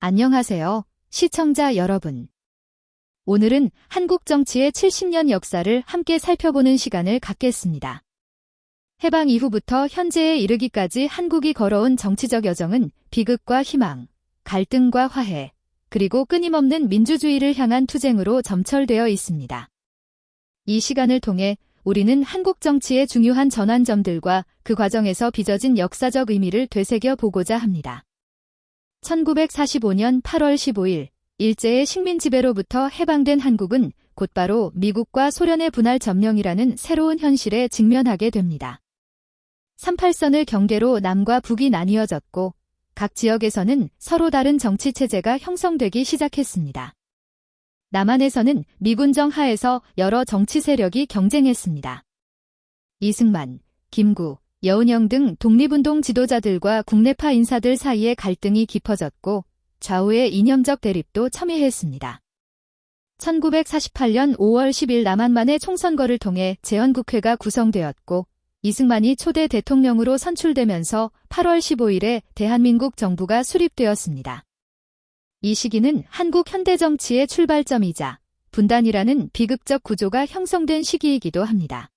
안녕하세요, 시청자 여러분. 오늘은 한국 정치의 70년 역사를 함께 살펴보는 시간을 갖겠습니다. 해방 이후부터 현재에 이르기까지 한국이 걸어온 정치적 여정은 비극과 희망, 갈등과 화해, 그리고 끊임없는 민주주의를 향한 투쟁으로 점철되어 있습니다. 이 시간을 통해 우리는 한국 정치의 중요한 전환점들과 그 과정에서 빚어진 역사적 의미를 되새겨 보고자 합니다. 1945년 8월 15일, 일제의 식민 지배로부터 해방된 한국은 곧바로 미국과 소련의 분할 점령이라는 새로운 현실에 직면하게 됩니다. 38선을 경계로 남과 북이 나뉘어졌고 각 지역에서는 서로 다른 정치 체제가 형성되기 시작했습니다. 남한에서는 미군정 하에서 여러 정치 세력이 경쟁했습니다. 이승만, 김구, 여운형 등 독립운동 지도자들과 국내파 인사들 사이의 갈등이 깊어졌고 좌우의 이념적 대립도 첨예했습니다. 1948년 5월 10일 남한만의 총선거를 통해 재헌국회가 구성되었고 이승만이 초대 대통령으로 선출되면서 8월 15일에 대한민국 정부가 수립되었습니다. 이 시기는 한국 현대 정치의 출발점이자 분단이라는 비극적 구조가 형성된 시기이기도 합니다.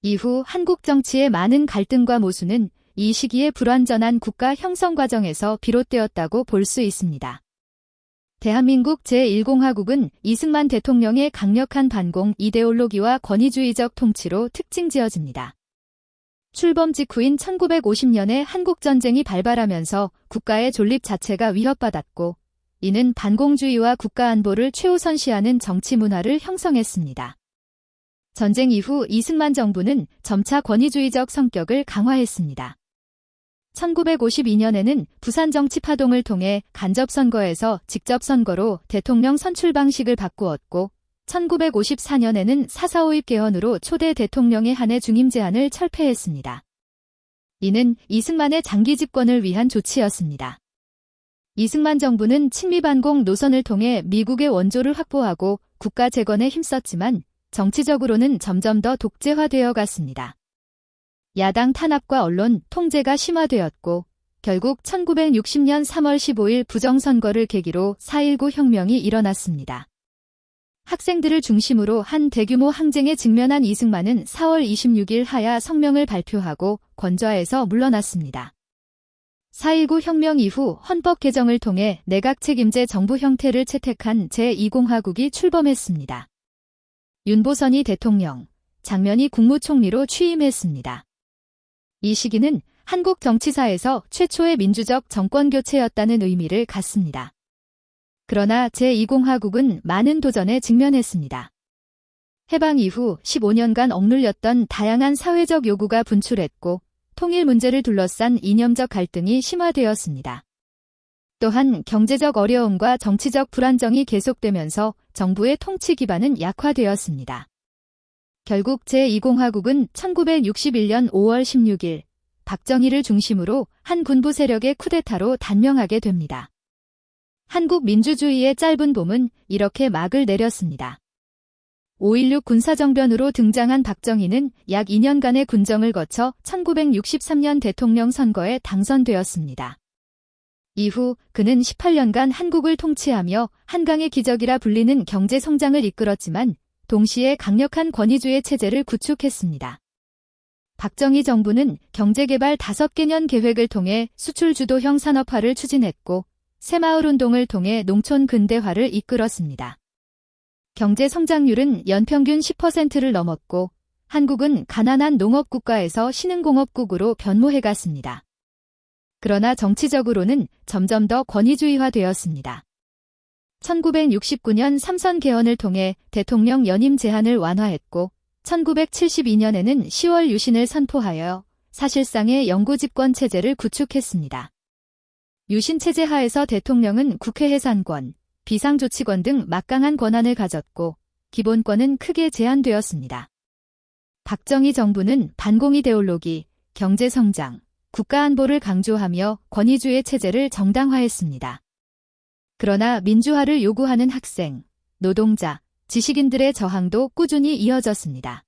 이후 한국 정치의 많은 갈등과 모순은 이 시기의 불완전한 국가 형성 과정에서 비롯되었다고 볼 수 있습니다. 대한민국 제1공화국은 이승만 대통령의 강력한 반공 이데올로기와 권위주의적 통치로 특징지어집니다. 출범 직후인 1950년에 한국전쟁이 발발하면서 국가의 존립 자체가 위협받았고 이는 반공주의와 국가안보를 최우선시하는 정치 문화를 형성했습니다. 전쟁 이후 이승만 정부는 점차 권위주의적 성격을 강화했습니다. 1952년에는 부산 정치 파동을 통해 간접선거에서 직접선거로 대통령 선출 방식을 바꾸었고 1954년에는 4.4.5입 개헌으로 초대 대통령의 한 해 중임 제한을 철폐했습니다. 이는 이승만의 장기 집권을 위한 조치였습니다. 이승만 정부는 친미반공 노선을 통해 미국의 원조를 확보하고 국가 재건에 힘썼지만 정치적으로는 점점 더 독재화되어 갔습니다. 야당 탄압과 언론 통제가 심화되었고 결국 1960년 3월 15일 부정선거를 계기로 4.19 혁명이 일어났습니다. 학생들을 중심으로 한 대규모 항쟁에 직면한 이승만은 4월 26일 하야 성명을 발표하고 권좌에서 물러났습니다. 4.19 혁명 이후 헌법 개정을 통해 내각 책임제 정부 형태를 채택한 제2공화국이 출범했습니다. 윤보선이 대통령, 장면이 국무총리로 취임했습니다. 이 시기는 한국 정치사에서 최초의 민주적 정권교체였다는 의미를 갖습니다. 그러나 제2공화국은 많은 도전에 직면했습니다. 해방 이후 15년간 억눌렸던 다양한 사회적 요구가 분출했고 통일 문제를 둘러싼 이념적 갈등이 심화되었습니다. 또한 경제적 어려움과 정치적 불안정이 계속되면서 정부의 통치 기반은 약화되었습니다. 결국 제2공화국은 1961년 5월 16일 박정희를 중심으로 한 군부 세력의 쿠데타로 단명하게 됩니다. 한국 민주주의의 짧은 봄은 이렇게 막을 내렸습니다. 5.16 군사정변으로 등장한 박정희는 약 2년간의 군정을 거쳐 1963년 대통령 선거에 당선되었습니다. 이후 그는 18년간 한국을 통치하며 한강의 기적이라 불리는 경제 성장을 이끌었지만 동시에 강력한 권위주의 체제를 구축했습니다. 박정희 정부는 경제개발 5개년 계획을 통해 수출주도형 산업화를 추진했고 새마을운동을 통해 농촌 근대화를 이끌었습니다. 경제 성장률은 연평균 10%를 넘었고 한국은 가난한 농업국가에서 신흥공업국으로 변모해갔습니다. 그러나 정치적으로는 점점 더 권위주의화되었습니다. 1969년 3선 개헌을 통해 대통령 연임 제한을 완화했고 1972년에는 10월 유신을 선포하여 사실상의 영구집권 체제를 구축했습니다. 유신 체제 하에서 대통령은 국회 해산권, 비상조치권 등 막강한 권한을 가졌고 기본권은 크게 제한되었습니다. 박정희 정부는 반공 이데올로기, 경제성장, 국가안보를 강조하며 권위주의 체제를 정당화했습니다. 그러나 민주화를 요구하는 학생, 노동자, 지식인들의 저항도 꾸준히 이어졌습니다.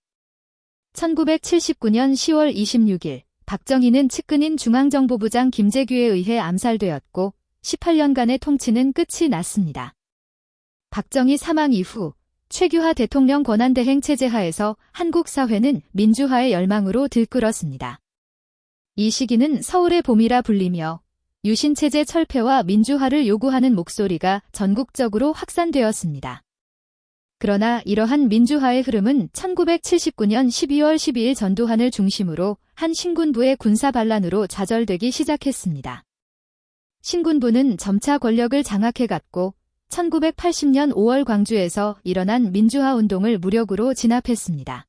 1979년 10월 26일 박정희는 측근인 중앙정보부장 김재규에 의해 암살되었고 18년간의 통치는 끝이 났습니다. 박정희 사망 이후 최규하 대통령 권한대행 체제 하에서 한국 사회는 민주화의 열망으로 들끓었습니다. 이 시기는 서울의 봄이라 불리며 유신체제 철폐와 민주화를 요구하는 목소리가 전국적으로 확산되었습니다. 그러나 이러한 민주화의 흐름은 1979년 12월 12일 전두환을 중심으로 한 신군부의 군사 반란으로 좌절되기 시작했습니다. 신군부는 점차 권력을 장악해갔고 1980년 5월 광주에서 일어난 민주화 운동을 무력으로 진압했습니다.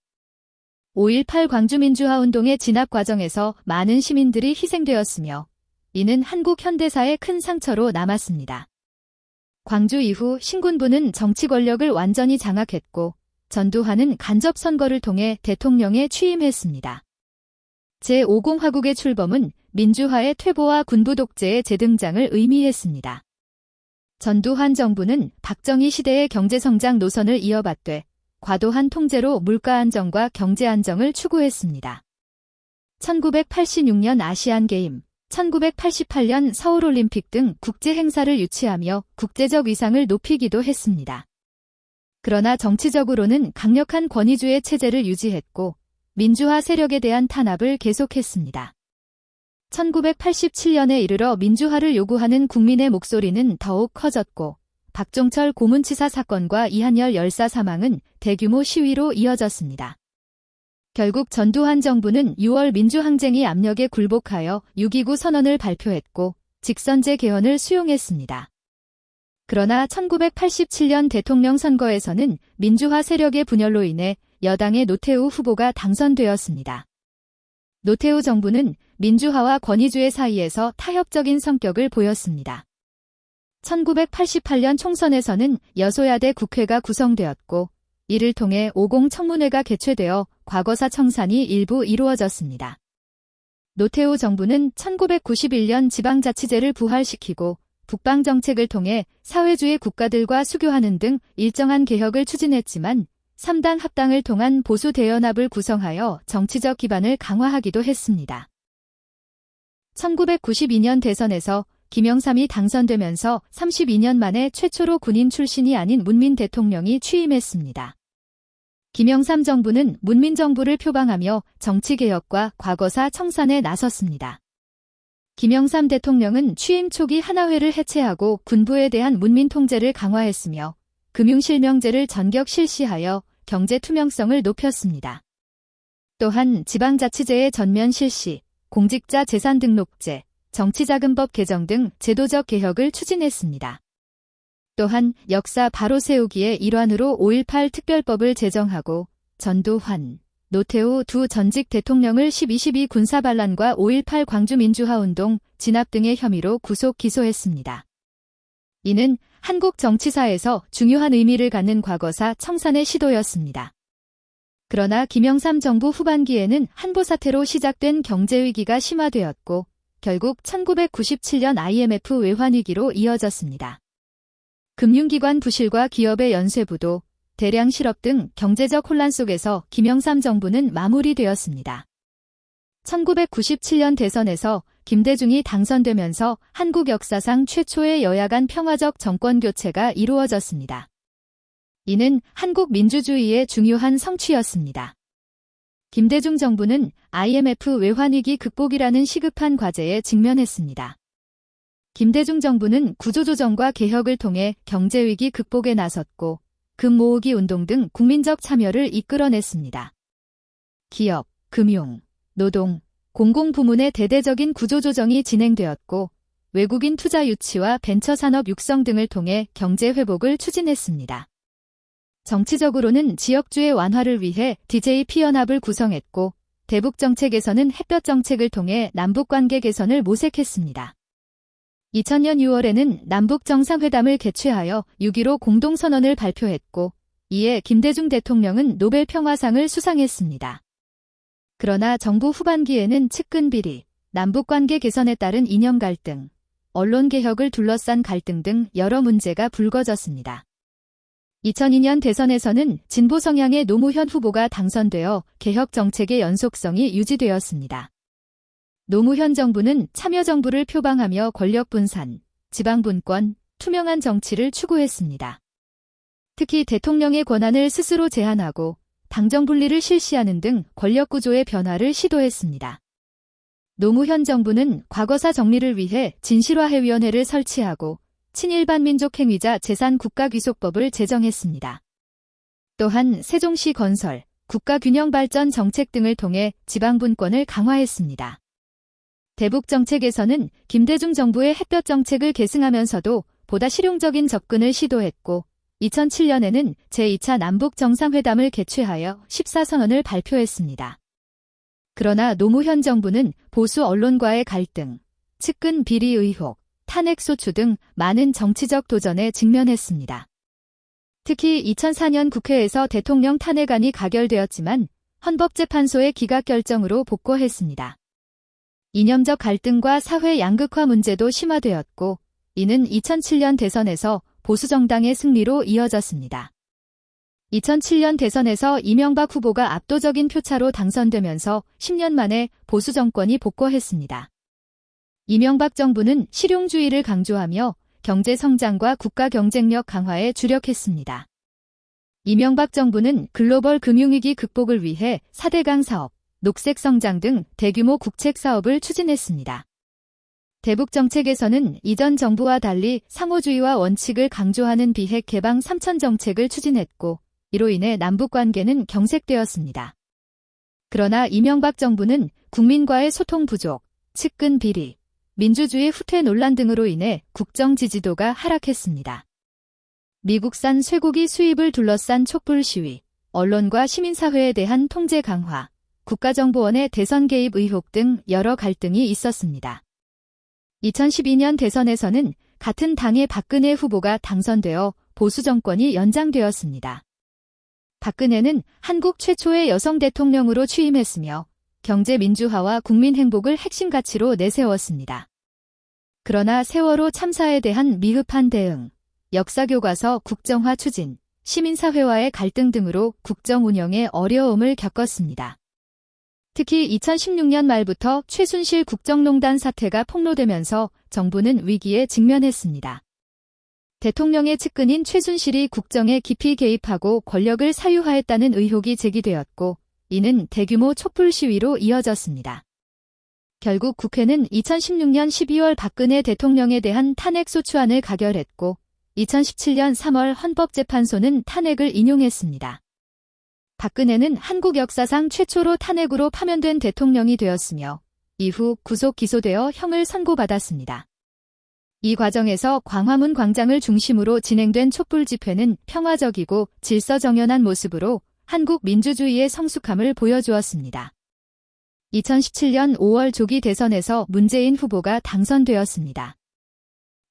5.18 광주민주화 운동의 진압 과정에서 많은 시민들이 희생되었으며 이는 한국 현대사의 큰 상처로 남았습니다. 광주 이후 신군부는 정치 권력을 완전히 장악했고 전두환은 간접 선거를 통해 대통령에 취임했습니다. 제5공화국의 출범은 민주화의 퇴보와 군부 독재의 재등장을 의미했습니다. 전두환 정부는 박정희 시대의 경제성장 노선을 이어받되 과도한 통제로 물가 안정과 경제 안정을 추구했습니다. 1986년 아시안게임, 1988년 서울올림픽 등 국제 행사를 유치하며 국제적 위상을 높이기도 했습니다. 그러나 정치적으로는 강력한 권위주의 체제를 유지했고 민주화 세력에 대한 탄압을 계속했습니다. 1987년에 이르러 민주화를 요구하는 국민의 목소리는 더욱 커졌고 박종철 고문치사 사건과 이한열 열사 사망은 대규모 시위로 이어졌습니다. 결국 전두환 정부는 6월 민주항쟁의 압력에 굴복하여 6.29 선언을 발표했고 직선제 개헌을 수용했습니다. 그러나 1987년 대통령 선거에서는 민주화 세력의 분열로 인해 여당의 노태우 후보가 당선되었습니다. 노태우 정부는 민주화와 권위주의 사이에서 타협적인 성격을 보였습니다. 1988년 총선에서는 여소야대 국회가 구성되었고 이를 통해 50 청문회가 개최되어 과거사 청산이 일부 이루어졌습니다. 노태우 정부는 1991년 지방자치제를 부활시키고 북방정책을 통해 사회주의 국가들과 수교하는 등 일정한 개혁을 추진했지만 3당 합당을 통한 보수 대연합을 구성하여 정치적 기반을 강화하기도 했습니다. 1992년 대선에서 김영삼이 당선되면서 32년 만에 최초로 군인 출신이 아닌 문민 대통령이 취임했습니다. 김영삼 정부는 문민정부를 표방하며 정치개혁과 과거사 청산에 나섰습니다. 김영삼 대통령은 취임 초기 하나회를 해체하고 군부에 대한 문민 통제를 강화했으며 금융실명제를 전격 실시하여 경제 투명성을 높였습니다. 또한 지방자치제의 전면 실시, 공직자 재산등록제, 정치자금법 개정 등 제도적 개혁을 추진했습니다. 또한 역사 바로 세우기의 일환으로 5.18 특별법을 제정하고 전두환, 노태우 두 전직 대통령을 12.12 군사반란과 5.18 광주민주화운동 진압 등의 혐의로 구속 기소했습니다. 이는 한국 정치사에서 중요한 의미를 갖는 과거사 청산의 시도였습니다. 그러나 김영삼 정부 후반기에는 한보 사태로 시작된 경제위기가 심화되었고 결국 1997년 IMF 외환위기로 이어졌습니다. 금융기관 부실과 기업의 연쇄부도, 대량 실업 등 경제적 혼란 속에서 김영삼 정부는 마무리되었습니다. 1997년 대선에서 김대중이 당선되면서 한국 역사상 최초의 여야 간 평화적 정권 교체가 이루어졌습니다. 이는 한국 민주주의의 중요한 성취였습니다. 김대중 정부는 IMF 외환위기 극복이라는 시급한 과제에 직면했습니다. 김대중 정부는 구조조정과 개혁을 통해 경제위기 극복에 나섰고 금 모으기 운동 등 국민적 참여를 이끌어냈습니다. 기업, 금융, 노동, 공공부문의 대대적인 구조조정이 진행되었고 외국인 투자 유치와 벤처산업 육성 등을 통해 경제 회복을 추진했습니다. 정치적으로는 지역주의 완화를 위해 DJP-연합을 구성했고 대북정책에서는 햇볕 정책을 통해 남북관계 개선을 모색했습니다. 2000년 6월에는 남북정상회담을 개최하여 6.15 공동선언을 발표했고 이에 김대중 대통령은 노벨 평화상을 수상했습니다. 그러나 정부 후반기에는 측근비리, 남북관계 개선에 따른 이념 갈등, 언론개혁을 둘러싼 갈등 등 여러 문제가 불거졌습니다. 2002년 대선에서는 진보 성향의 노무현 후보가 당선되어 개혁 정책의 연속성이 유지되었습니다. 노무현 정부는 참여정부를 표방하며 권력 분산, 지방분권, 투명한 정치를 추구했습니다. 특히 대통령의 권한을 스스로 제한하고 당정 분리를 실시하는 등 권력구조의 변화를 시도했습니다. 노무현 정부는 과거사 정리를 위해 진실화해위원회를 설치하고 친일반민족 행위자 재산국가귀속법을 제정했습니다. 또한 세종시 건설, 국가균형발전 정책 등을 통해 지방분권을 강화했습니다. 대북정책에서는 김대중 정부의 햇볕 정책을 계승하면서도 보다 실용적인 접근을 시도했고 2007년에는 제2차 남북정상회담을 개최하여 14선언을 발표했습니다. 그러나 노무현 정부는 보수 언론과의 갈등, 측근 비리 의혹, 탄핵 소추 등 많은 정치적 도전에 직면했습니다. 특히 2004년 국회에서 대통령 탄핵안이 가결되었지만 헌법재판소의 기각 결정으로 복고했습니다. 이념적 갈등과 사회 양극화 문제도 심화되었고 이는 2007년 대선에서 보수정당의 승리로 이어졌습니다. 2007년 대선에서 이명박 후보가 압도적인 표차로 당선되면서 10년 만에 보수 정권이 복고했습니다. 이명박 정부는 실용주의를 강조하며 경제 성장과 국가 경쟁력 강화에 주력했습니다. 이명박 정부는 글로벌 금융위기 극복을 위해 4대강 사업, 녹색 성장 등 대규모 국책 사업을 추진했습니다. 대북 정책에서는 이전 정부와 달리 상호주의와 원칙을 강조하는 비핵 개방 3천 정책을 추진했고 이로 인해 남북 관계는 경색되었습니다. 그러나 이명박 정부는 국민과의 소통 부족, 측근 비리, 민주주의 후퇴 논란 등으로 인해 국정 지지도가 하락했습니다. 미국산 쇠고기 수입을 둘러싼 촛불 시위, 언론과 시민사회에 대한 통제 강화, 국가정보원의 대선 개입 의혹 등 여러 갈등이 있었습니다. 2012년 대선에서는 같은 당의 박근혜 후보가 당선되어 보수 정권이 연장되었습니다. 박근혜는 한국 최초의 여성 대통령으로 취임했으며 경제 민주화와 국민 행복을 핵심 가치로 내세웠습니다. 그러나 세월호 참사에 대한 미흡한 대응, 역사교과서 국정화 추진, 시민사회와의 갈등 등으로 국정 운영에 어려움을 겪었습니다. 특히 2016년 말부터 최순실 국정농단 사태가 폭로되면서 정부는 위기에 직면했습니다. 대통령의 측근인 최순실이 국정에 깊이 개입하고 권력을 사유화했다는 의혹이 제기되었고 이는 대규모 촛불 시위로 이어졌습니다. 결국 국회는 2016년 12월 박근혜 대통령에 대한 탄핵 소추안을 가결했고 2017년 3월 헌법재판소는 탄핵을 인용했습니다. 박근혜는 한국 역사상 최초로 탄핵으로 파면된 대통령이 되었으며 이후 구속 기소되어 형을 선고받았습니다. 이 과정에서 광화문 광장을 중심으로 진행된 촛불 집회는 평화적이고 질서정연한 모습으로 한국 민주주의의 성숙함을 보여주었습니다. 2017년 5월 조기 대선에서 문재인 후보가 당선되었습니다.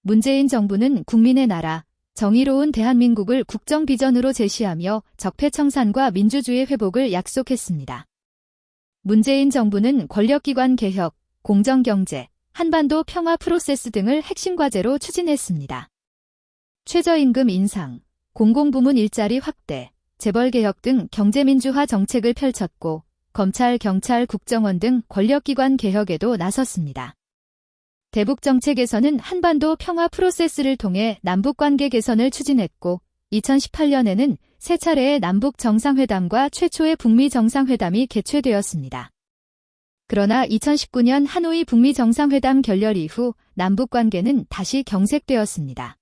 문재인 정부는 국민의 나라, 정의로운 대한민국을 국정 비전으로 제시하며 적폐청산과 민주주의 회복을 약속했습니다. 문재인 정부는 권력기관 개혁, 공정경제, 한반도 평화 프로세스 등을 핵심 과제로 추진했습니다. 최저임금 인상, 공공부문 일자리 확대, 재벌개혁 등 경제민주화 정책을 펼쳤고 검찰, 경찰, 국정원 등 권력기관 개혁에도 나섰습니다. 대북정책에서는 한반도 평화 프로세스를 통해 남북관계 개선을 추진했고 2018년에는 세 차례의 남북 정상회담과 최초의 북미 정상회담이 개최되었습니다. 그러나 2019년 하노이 북미 정상회담 결렬 이후 남북관계는 다시 경색되었습니다.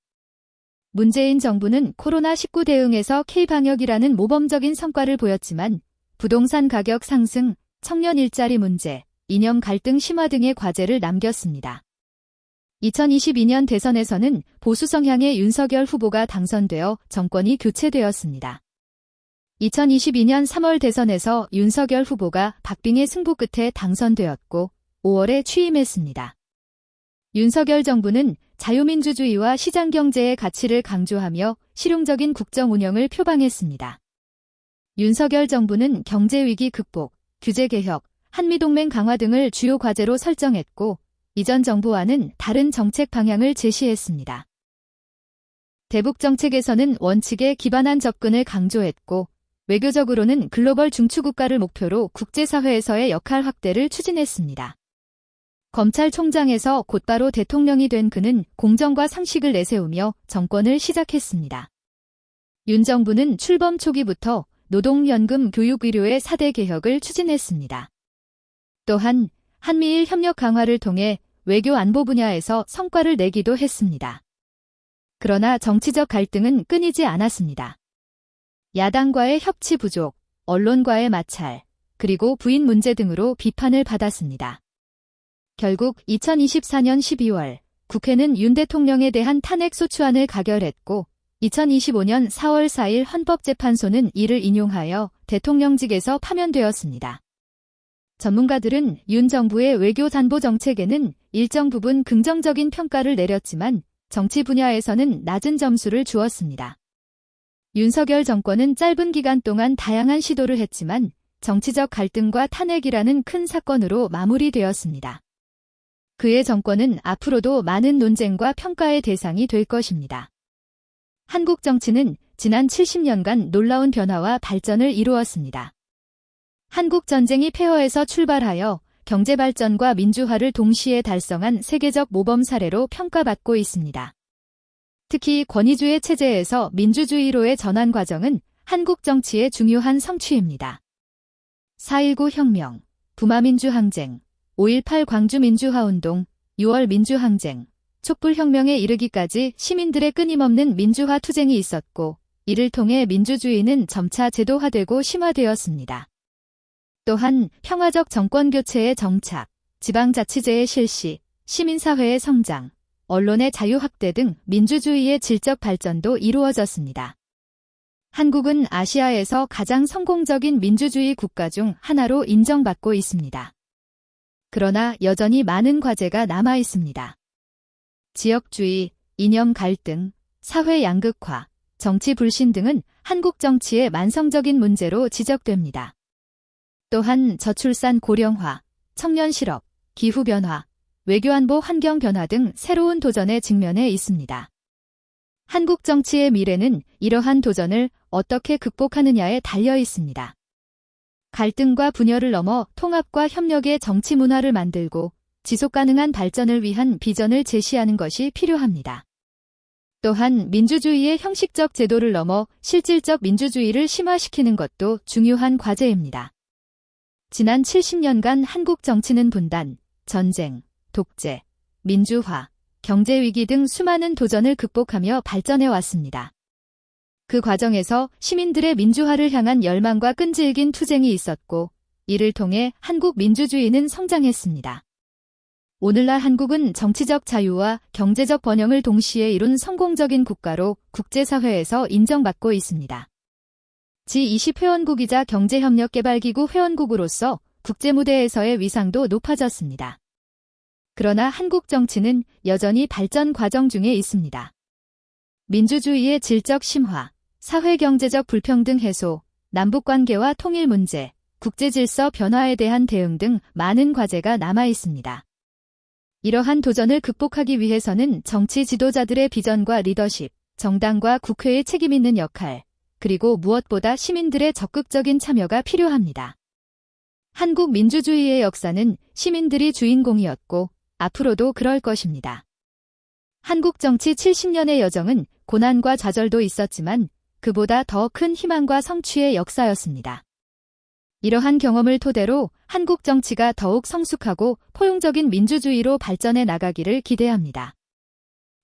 문재인 정부는 코로나19 대응에서 K방역이라는 모범적인 성과를 보였지만 부동산 가격 상승, 청년 일자리 문제, 이념 갈등 심화 등의 과제를 남겼습니다. 2022년 대선에서는 보수 성향의 윤석열 후보가 당선되어 정권이 교체되었습니다. 2022년 3월 대선에서 윤석열 후보가 박빙의 승부 끝에 당선되었고 5월에 취임했습니다. 윤석열 정부는 자유민주주의와 시장경제의 가치를 강조하며 실용적인 국정 운영을 표방했습니다. 윤석열 정부는 경제위기 극복, 규제개혁, 한미동맹 강화 등을 주요 과제로 설정했고 이전 정부와는 다른 정책 방향을 제시했습니다. 대북정책에서는 원칙에 기반한 접근을 강조했고 외교적으로는 글로벌 중추국가를 목표로 국제사회에서의 역할 확대를 추진했습니다. 검찰총장에서 곧바로 대통령이 된 그는 공정과 상식을 내세우며 정권을 시작했습니다. 윤 정부는 출범 초기부터 노동연금 교육의료의 4대 개혁을 추진했습니다. 또한 한미일 협력 강화를 통해 외교 안보 분야에서 성과를 내기도 했습니다. 그러나 정치적 갈등은 끊이지 않았습니다. 야당과의 협치 부족, 언론과의 마찰, 그리고 부인 문제 등으로 비판을 받았습니다. 결국 2024년 12월 국회는 윤 대통령에 대한 탄핵소추안을 가결했고 2025년 4월 4일 헌법재판소는 이를 인용하여 대통령직에서 파면되었습니다. 전문가들은 윤 정부의 외교 안보 정책에는 일정 부분 긍정적인 평가를 내렸지만 정치 분야에서는 낮은 점수를 주었습니다. 윤석열 정권은 짧은 기간 동안 다양한 시도를 했지만 정치적 갈등과 탄핵이라는 큰 사건으로 마무리되었습니다. 그의 정권은 앞으로도 많은 논쟁과 평가의 대상이 될 것입니다. 한국 정치는 지난 70년간 놀라운 변화와 발전을 이루었습니다. 한국 전쟁이 폐허에서 출발하여 경제 발전과 민주화를 동시에 달성한 세계적 모범 사례로 평가받고 있습니다. 특히 권위주의 체제에서 민주주의로의 전환 과정은 한국 정치의 중요한 성취입니다. 4.19 혁명, 부마민주항쟁, 5.18 광주민주화운동, 6월 민주항쟁, 촛불혁명에 이르기까지 시민들의 끊임없는 민주화 투쟁이 있었고 이를 통해 민주주의는 점차 제도화되고 심화되었습니다. 또한 평화적 정권교체의 정착, 지방자치제의 실시, 시민사회의 성장, 언론의 자유 확대 등 민주주의의 질적 발전도 이루어졌습니다. 한국은 아시아에서 가장 성공적인 민주주의 국가 중 하나로 인정받고 있습니다. 그러나 여전히 많은 과제가 남아 있습니다. 지역주의, 이념 갈등, 사회 양극화, 정치 불신 등은 한국 정치의 만성적인 문제로 지적됩니다. 또한 저출산 고령화, 청년 실업, 기후변화, 외교안보 환경 변화 등 새로운 도전에 직면해 있습니다. 한국 정치의 미래는 이러한 도전을 어떻게 극복하느냐에 달려 있습니다. 갈등과 분열을 넘어 통합과 협력의 정치 문화를 만들고 지속가능한 발전을 위한 비전을 제시하는 것이 필요합니다. 또한 민주주의의 형식적 제도를 넘어 실질적 민주주의를 심화시키는 것도 중요한 과제입니다. 지난 70년간 한국 정치는 분단, 전쟁, 독재, 민주화, 경제위기 등 수많은 도전을 극복하며 발전해 왔습니다. 그 과정에서 시민들의 민주화를 향한 열망과 끈질긴 투쟁이 있었고 이를 통해 한국 민주주의는 성장했습니다. 오늘날 한국은 정치적 자유와 경제적 번영을 동시에 이룬 성공적인 국가로 국제사회에서 인정받고 있습니다. G20 회원국이자 경제협력개발기구 회원국으로서 국제무대에서의 위상도 높아졌습니다. 그러나 한국 정치는 여전히 발전 과정 중에 있습니다. 민주주의의 질적 심화, 사회경제적 불평등 해소, 남북관계와 통일 문제, 국제질서 변화에 대한 대응 등 많은 과제가 남아 있습니다. 이러한 도전을 극복하기 위해서는 정치 지도자들의 비전과 리더십, 정당과 국회의 책임 있는 역할, 그리고 무엇보다 시민들의 적극적인 참여가 필요합니다. 한국 민주주의의 역사는 시민들이 주인공이었고 앞으로도 그럴 것입니다. 한국 정치 70년의 여정은 고난과 좌절도 있었지만 그보다 더 큰 희망과 성취의 역사였습니다. 이러한 경험을 토대로 한국 정치가 더욱 성숙하고 포용적인 민주주의로 발전해 나가기를 기대합니다.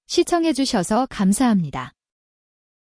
시청해주셔서 감사합니다.